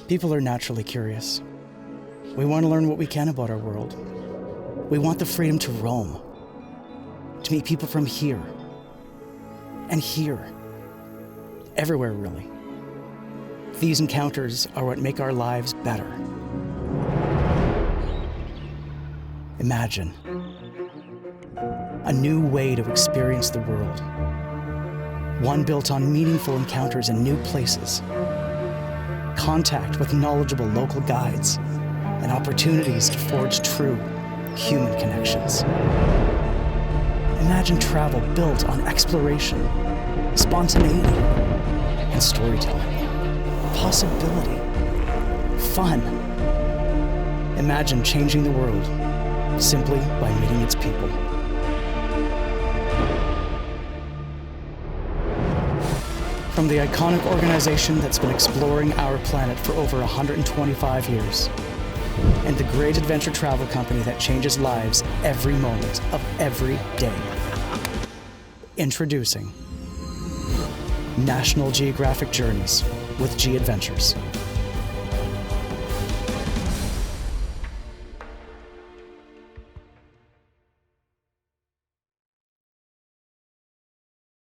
People are naturally curious. We want to learn what we can about our world. We want the freedom to roam, to meet people from here and here, everywhere really. These encounters are what make our lives better. Imagine a new way to experience the world. One built on meaningful encounters in new places, contact with knowledgeable local guides, and opportunities to forge true human connections. Imagine travel built on exploration, spontaneity, and storytelling. Possibility, fun. Imagine changing the world simply by meeting its people. From the iconic organization that's been exploring our planet for over 125 years, and the great adventure travel company that changes lives every moment of every day. Introducing National Geographic Journeys with G Adventures.